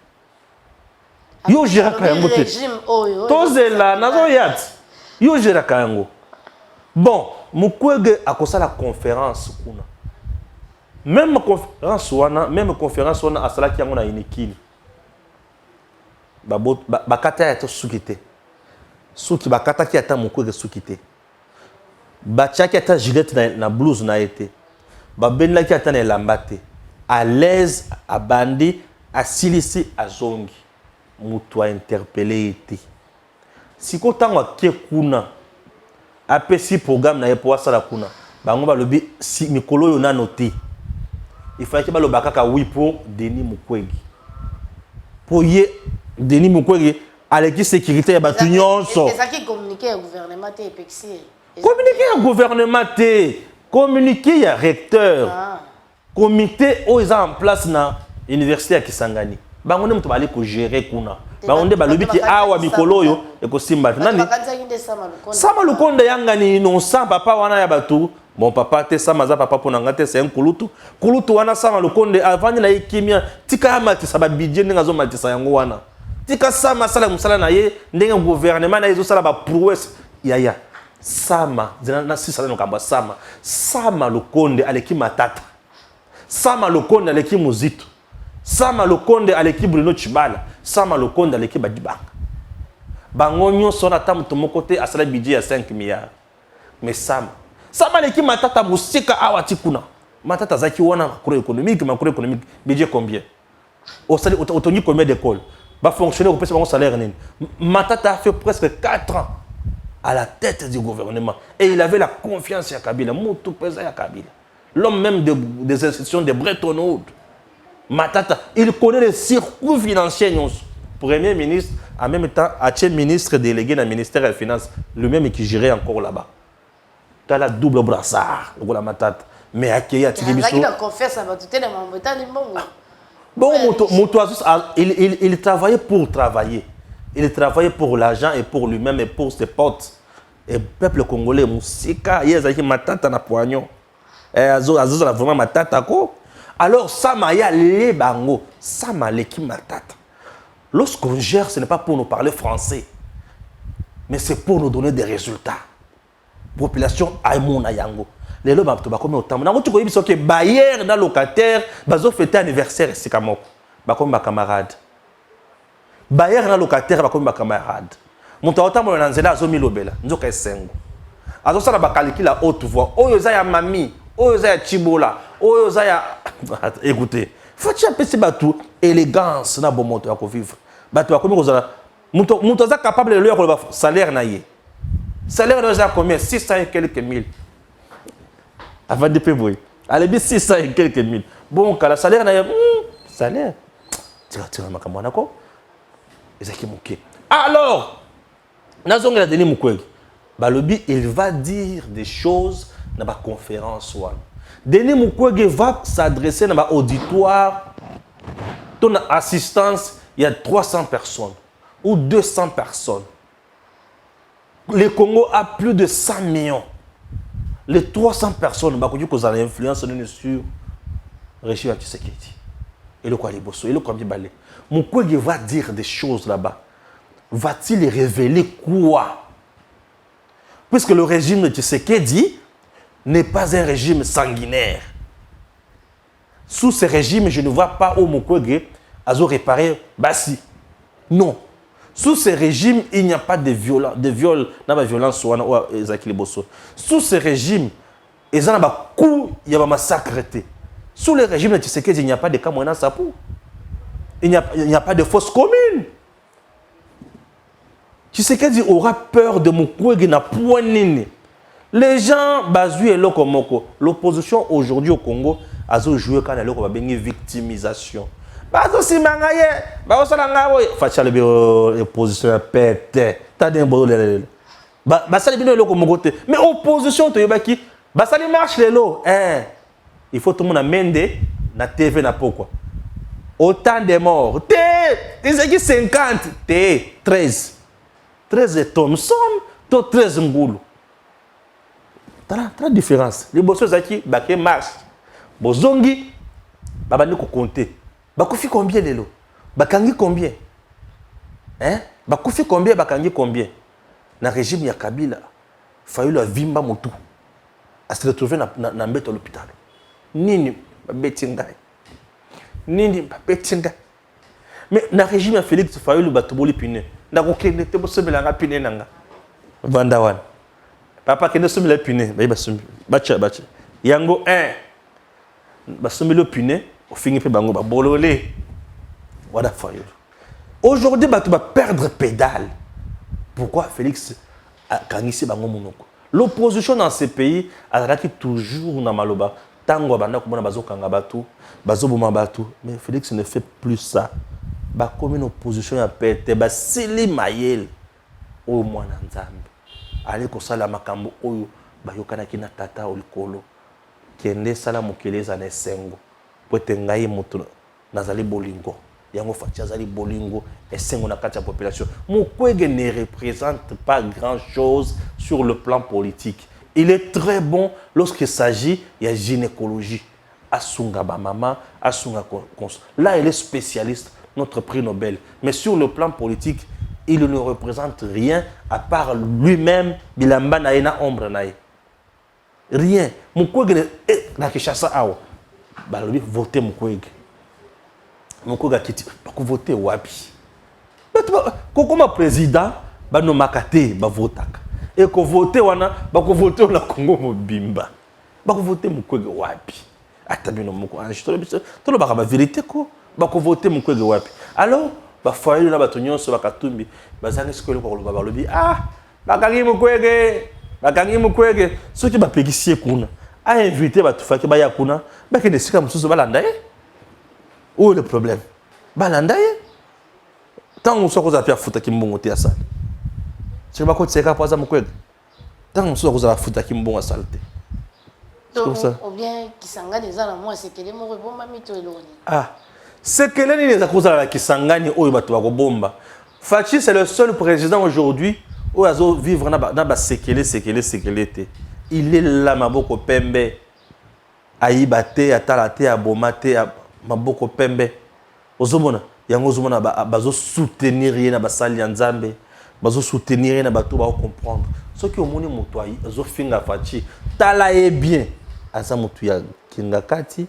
Yo jiraka yango te. Tozela nazo yat. Yo jiraka yango. Bon, Mukwege a kosa la conférence kuna. Même conférence wana asala ki yango na inikini. Bakata ya to sukite. Suki bakata ki ata Mukwege sukite. Bachaki ata gilet na blouse na été. Babenla ki ata na lambate. À l'aise, à bandi, à silisi, à zongi. Mutu a interpellé été. Si kotango ke kuna, apesi programme na yepo wasala kuna, bango ba lobi si mikolo yo na noté. Il fallait que ba lo bakaka oui pour Denis Mukwege. Pour ye Denis Mukwege avec sécurité ya batu nyonso. Et ça qui communiquer au gouvernement té epexi. Communiquer au gouvernement té, communiquer ya recteur. Comité où ils ont en place na université à Kisangani. Bango ne mutu bali ko gérer kuna. baonde balobi ki awa mikolo oyo ekosimba nani Sama Lukonde yangani innocent papa wana ya batu bon papa te Sama za papa pona ngate c'est un kulutu wana Sama Lukonde avandi na ikimia tika matisa ba budget nga zo matisa yango wana tika Sama sala musala na ye ndenge gouvernement na yezo sala ba prouesse ya Sama na sisala no kamba Sama Lukonde aleki matata Sama Lukonde aleki muzito Sama Lukonde aleki Bruno Chibala Sama Lukonde aleki Badibanga bango nyonso na tamu to mokote asala budget ya 5 milliards mais Sama aleki matata musika awa tikuna matata zaki wana macroéconomique budget combien autongi combien d'écoles va fonctionner au pèse salaire nini matata a fait presque 4 ans à la tête du gouvernement et il avait la confiance ya Kabila mutu pesa ya Kabila l'homme même des institutions de Bretton Woods matata il connaît les circuits financiers premier ministre en même temps ministre délégué dans le ministère des Finances lui-même qui gérait encore là-bas t'as la double brassard la matata mais accueilli à Tibiso bon il travaillait pour travailler il travaillait pour l'argent et pour lui-même et pour ses potes et peuple congolais musika yezaki matata na poignon azo vraiment matata ko alors Sama ya le bango Sama leki matata lorsqu'on gère ce n'est pas pour nous parler français mais c'est pour nous donner des résultats population aimona yango lelo bato ba komi otambo nango tuko yibiso ke bayer na locataire bazo fêter anniversaire sika moko ba komi ba camarade bayer na locataire ba komi ba camarade moto otambo na nzela azo milobela nzoka esengo azo sala ba calcula haute voix oyo za ya mami oyo za ya chibola oyo za ya écoutez faut tu appeler bato élégance na bon moto ya ko vivre bato ba komi kozala moto za capable de leur ko salaire na ye salaire de combien 600 et quelques mille avant de payer allez bien 600 et quelques mille bon quand le salaire na salaire tu vas makambo nako ezaki moké alors nazonga la Denis Mukwege balobi il va dire des choses dans la conférence one Denis Mukwege va s'adresser dans la auditoire ton assistance il y a 300 personnes ou 200 personnes. Le Congo a plus de 100 millions. Les 300 personnes, bah, vous avez influence sur le régime de Tshisekedi. Et le Kwaliboso, et le Kwamibale. Mukwege va dire des choses là-bas. Va-t-il révéler quoi? Puisque le régime de Tshisekedi n'est pas un régime sanguinaire. Sous ce régime, je ne vois pas où Mukwege a réparé Bassi. Non. Sous ce régime, il n'y a pas de viol, violence. Sous ce régime, il y a un massacre. Sous le régime de Tshisekedi, il n'y a pas de Kamouena Sapou. Il n'y a pas de fosse commune. Tshisekedi aura peur de Mukwege na poignine. Les gens, Bazui et Lokomoko, l'opposition aujourd'hui au Congo, a joué quand elle a une victimisation. Bazo simangaye, bazo langawe, fachale opposition pète. T'as des beaux basali bino loko mogote. Mais opposition to yobaki, basali marche les lots. Il faut tout le monde amender na TV na pourquoi. Autant de morts. T 50, T 13. 13 Thomson, to 13 Ngulu. T'as la différence. Les bossos zaki baké marche. Bozongi babani ko compter. Bakufi combien les lots? Bakangi combien? Hein? Bakufi combien? Bakangi combien? Dans le régime ya Kabila, failli la vimba motu. À se retrouver dans mbete l'hôpital. Nini babetinga. Nini babetinga. Mais dans le régime ya Félix failli le batoboli piné. Na kokende te bosomela nga piné nanga. Vandawan. Papa kende somela piné, ba basombi. Bacha. Yango 1. Basomela piné. Au fin fait bango bololé voilà fayo aujourd'hui tu vas perdre pédale. Pourquoi Félix a kangisi bango monoko l'opposition dans ces pays a toujours na maloba tango banda ko mona bazokanga batu bazoboma batu mais Félix ne fait plus ça ba comme une opposition ya pete ba sili mayel o mwana nzambe ali ko sala makambo oyo bayokana kina tata olikolo kende sala mokeleza na esengo pote ngai moto nazali bolingo yango Fachi azali bolingo et sengo na kati ya population. Mukwege ne représente pas grand-chose sur le plan politique. Il est très bon lorsqu'il s'agit de gynécologie. Asunga ba maman, asunga cons. Là, il est spécialiste, notre prix Nobel. Mais sur le plan politique, il ne représente rien à part lui-même, bilamba na ena ombre na ye. Rien. Mukwege na Kinshasa awa. Balobi voter Mukwege. Mukwege kiti ba ko voter wapi. Comme président, ba no makate ba votaka. Et ko voter wana ba ko voter na Congo mobimba. Ba ko voter Mukwege wapi. Atabino moko to lo ba vérité ko ba ko voter Mukwege wapi. Alors ba foyer na bato nyonso bakatumbi bazangi sikolo ko ba lobi bakangi Mukwege soki ba pekisie kuna a invité bato faki ba ya kuna ba ke desika mususu balanda ye. Où est le problème? Balanda ye. Tant on soit à futa kimbongo te asala. C'est pas quoi tseka poza Mukwege. Tant on soit à futa kimbongo salte. Ou bien Kisangani eza na moi sekele mo rebomba mito eloni. Sekele ni les causes la Kisangani oyo bato ba bomba. Fachi c'est le seul président aujourd'hui où azo vivre na ba sekele te. Il est là maboko pembe. Aibate atalate abomate maboko pembe. Ozomona yango ozomona bazo soutenir ye na basali ya Nzambe. Bazo soutenir ye na bato ba comprendre. Ce qui omoni moto azo finga Fachi tala ye bien. Aza moto ya kingakati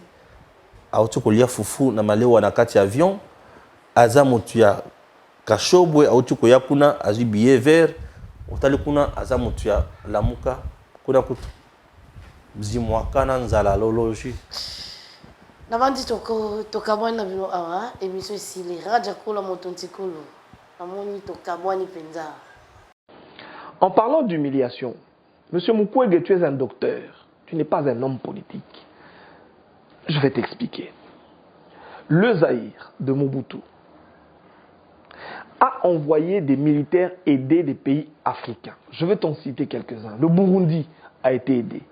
auti kolia fufu na malewa na kati avion aza moto ya kashobwe auti koya kuna azi billet vert otali kuna aza moto ya lamuka kuna kutu mzimwaka na nzala loloji Nabandi tokabwani na bino awa émission ici les raja kola motontikolo amoni tokabwani penza. En parlant d'humiliation, Monsieur Mukwege, tu es un docteur, tu n'es pas un homme politique. Je vais t'expliquer. Le Zaïre de Mobutu a envoyé des militaires aider des pays africains. Je vais t'en citer quelques-uns. Le Burundi a été aidé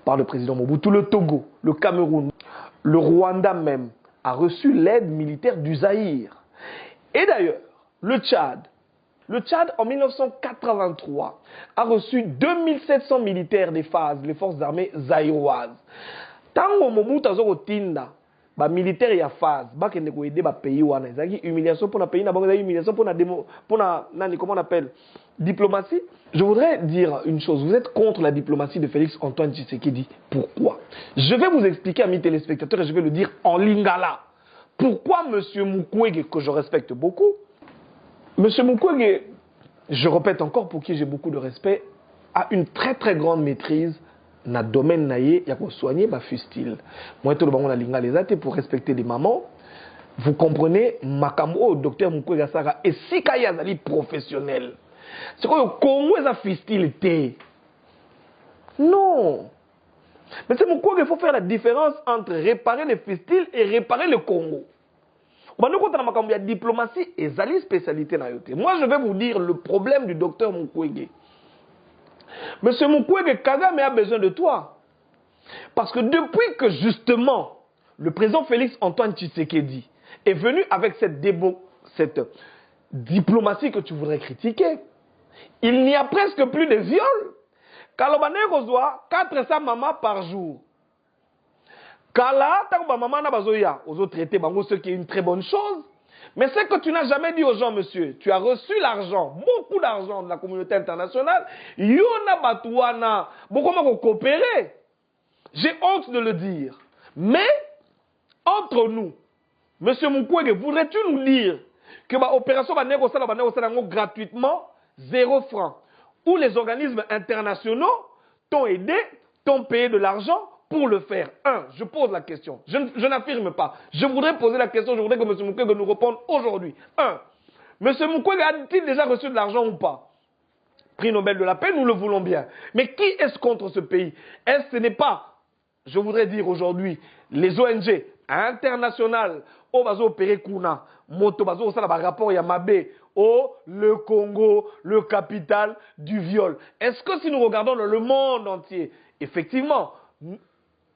par le président Mobutu, le Togo, le Cameroun, le Rwanda même a reçu l'aide militaire du Zaïre. Et d'ailleurs, le Tchad, en 1983, a reçu 2700 militaires des FAZ, les forces armées zaïroises. Tango Mobutu azoko tinda, ba militaire ya FAZ, ba kende ko aider ba pays wana, ezaki humiliation pour na pays na bango, humiliation pour na nani, comment on appelle, diplomatie. Je voudrais dire une chose, vous êtes contre la diplomatie de Félix Antoine Tshisekedi. Pourquoi? Je vais vous expliquer, amis téléspectateurs, et je vais le dire en lingala. Pourquoi monsieur Mukwege, que je respecte beaucoup, monsieur Mukwege, je répète encore pour qui j'ai beaucoup de respect, a une très très grande maîtrise na domaine naïe, ya ko soigner ma fustile. Moi tout le monde a linga les athées pour respecter les mamans. Vous comprenez, makambo docteur Mukwege Sara et si kaya zali professionnel. C'est quoi le Congo est un fustile té? Non. Mais c'est Mukwege, il faut faire la différence entre réparer les fistiles et réparer le Congo. On va la diplomatie et zali spécialité na yote. Moi je vais vous dire le problème du docteur Mukwege. Monsieur Mukwege, Kagame a besoin de toi. Parce que depuis que justement le président Félix Antoine Tshisekedi est venu avec cette diplomatie que tu voudrais critiquer, il n'y a presque plus de viols. Kalobane reçoit 400 mamans par jour. Kala, ta maman na bazoya, aux autres traités, ce qui est une très bonne chose. Mais c'est que tu n'as jamais dit aux gens, monsieur, tu as reçu l'argent, beaucoup d'argent de la communauté internationale. Yona batouana, beaucoup m'ont coopéré. J'ai honte de le dire. Mais, entre nous, monsieur Mukwege, voudrais-tu nous dire que l'opération va négocier gratuitement 0 francs, où les organismes internationaux t'ont aidé, t'ont payé de l'argent pour le faire? Je pose la question. Je n'affirme pas. Je voudrais poser la question. Je voudrais que M. Mukwege nous réponde aujourd'hui. M. Mukwege a-t-il déjà reçu de l'argent ou pas? Prix Nobel de la paix, nous le voulons bien. Mais qui est-ce contre ce pays? Est-ce que ce n'est pas, je voudrais dire aujourd'hui, les ONG internationales, au bazo opéré Kuna, Moto bazo au rapport Yamabe, au le Congo, le capital du viol? Est-ce que si nous regardons dans le monde entier, effectivement,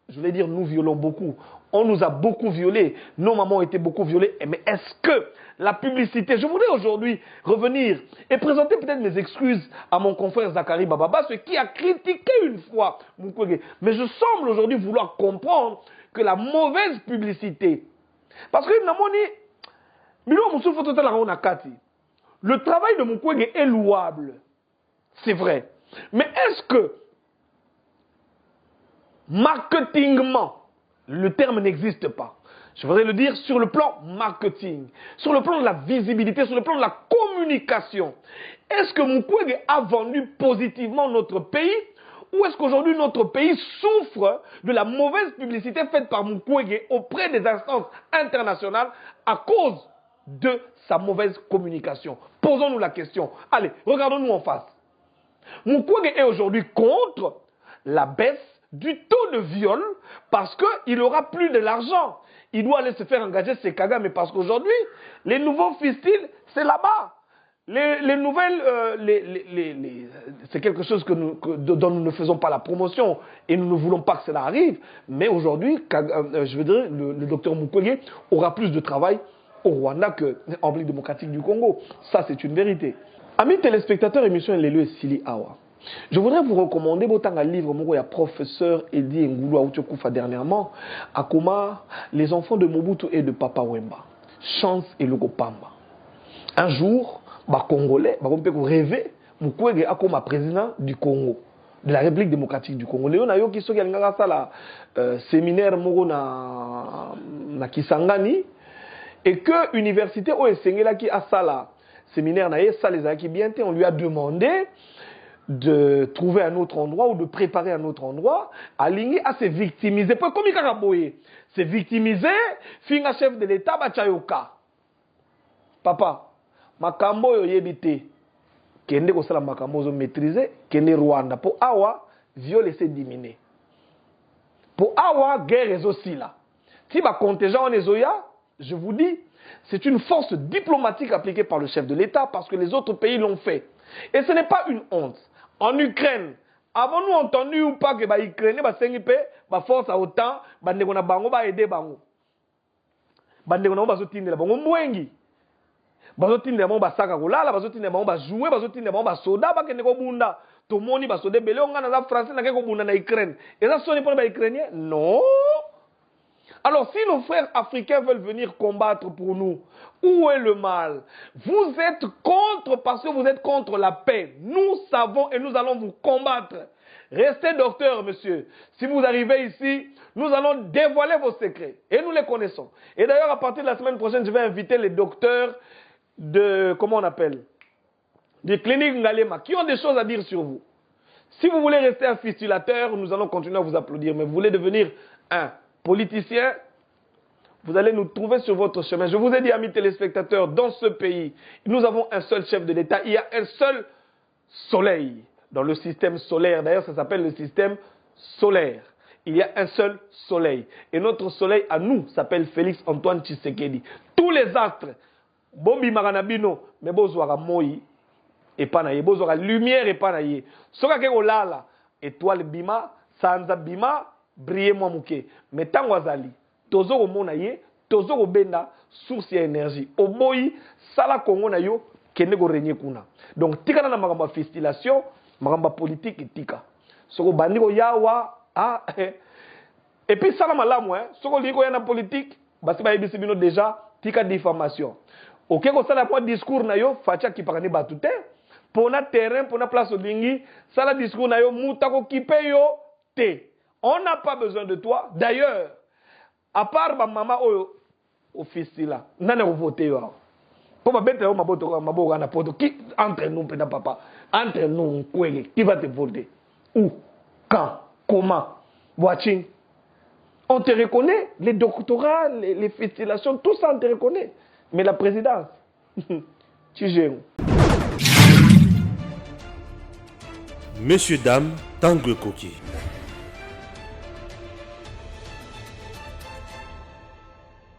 je voulais dire, nous violons beaucoup. On nous a beaucoup violés. Nos mamans ont été beaucoup violées. Mais est-ce que la publicité... Je voudrais aujourd'hui revenir et présenter peut-être mes excuses à mon confrère Zachary Bababa, ce qui a critiqué une fois Mukwege. Mais je semble aujourd'hui vouloir comprendre que la mauvaise publicité... Parce que le travail de Mukwege est louable. C'est vrai. Mais est-ce que, marketingement, le terme n'existe pas. Je voudrais le dire sur le plan marketing, sur le plan de la visibilité, sur le plan de la communication. Est-ce que Mukwege a vendu positivement notre pays ou est-ce qu'aujourd'hui notre pays souffre de la mauvaise publicité faite par Mukwege auprès des instances internationales à cause de sa mauvaise communication? Posons-nous la question. Allez, regardons-nous en face. Mukwege est aujourd'hui contre la baisse du taux de viol parce qu'il n'aura plus de l'argent. Il doit aller se faire engager ses Kaga, mais parce qu'aujourd'hui, les nouveaux fistiles, c'est là-bas. Les nouvelles, c'est quelque chose dont nous ne faisons pas la promotion et nous ne voulons pas que cela arrive. Mais aujourd'hui, je veux dire, le docteur Mukwege aura plus de travail au Rwanda qu'en République démocratique du Congo. Ça, c'est une vérité. Amis téléspectateurs, émission Lelo et Sili Awa. Je voudrais vous recommander un livre de professeur Edi Ngoulou Aoutioukoufa dernièrement, à comment les enfants de Mobutu et de Papa Wemba, Chance et Logopamba. Un jour, les Congolais vont rêver Mukwege comme président du Congo, de la République démocratique du Congo. Léon Ayo qui sont la séminaire na Kisangani et que l'université au Esengela qui a ça là séminaire na ça les a qui bien on lui a demandé de trouver un autre endroit ou de préparer un autre endroit, aligné à se victimiser. Comme il a se victimiser, finga chef de l'État, Bachayoka. Papa, makambo yo yebite, kende ko sala makambo zo maîtriser, kende Rwanda. Pour awa, viol essaie diminuer. Pour awa, guerre est aussi là. Si ba contingent en ezoya, je vous dis, c'est une force diplomatique appliquée par le chef de l'État parce que les autres pays l'ont fait. Et ce n'est pas une honte. En Ukraine, avons-nous entendu ou pas que les Ukrainiens ba force à autant, ba ndekona bango ba aider bango. Ba ndekona ba zotindela bango mwengi. Ba zotindela bango ba saka kolala, ba zotindela bango ba jouer, ba zotindela bango ba soda ba kende ko bunda. To moni ba soda belé on na français na ko bunda na Ukraine. Et ça sonne pour les Ukrainiens? Non. Alors, si nos frères africains veulent venir combattre pour nous, où est le mal? Vous êtes contre parce que vous êtes contre la paix. Nous savons et nous allons vous combattre. Restez docteur, monsieur. Si vous arrivez ici, nous allons dévoiler vos secrets. Et nous les connaissons. Et d'ailleurs, à partir de la semaine prochaine, je vais inviter les docteurs de, comment on appelle, des cliniques Ngalema, qui ont des choses à dire sur vous. Si vous voulez rester un fistulateur, nous allons continuer à vous applaudir. Mais vous voulez devenir un politicien, vous allez nous trouver sur votre chemin. Je vous ai dit, amis téléspectateurs, dans ce pays, nous avons un seul chef de l'État. Il y a un seul soleil dans le système solaire. D'ailleurs, ça s'appelle le système solaire. Il y a un seul soleil. Et notre soleil, à nous, s'appelle Félix Antoine Tshisekedi. Tous les astres, Bombi Maranabino, mais Bozouara Moï, et Panaye, Bozouara Lumière et Panaye. Soka Keko Lala, étoile Bima, Sanza Bima, briller moi mouké. Mais tant wazali, tozo ko mona ye, tozo ko benda source ya énergie. Oboyi sala kongo na yo kende ko régner kuna. Donc tika na makamba fistulation, makamba politique tika. Soko bandi ko yawa ah et puis sala malamu soko liko ya na politique, basi ba yebisi bino déjà tika diffamation. OK ko sala point discours na yo facha ki pakani batute. Pona terrain, pona place olingi, sala discours na yo mutako kipe yo te. On n'a pas besoin de toi. D'ailleurs, à part ma maman au fils là, n'a pas voté. Pour ma bête, ma botte, qui entre nous, papa, entre nous, qui va te voter? Où? Quand? Comment? Watching? On te reconnaît, les doctorats, les fistillations, tout ça on te reconnaît. Mais la présidence, tu gères. Messieurs, dames, Tanguy Koki.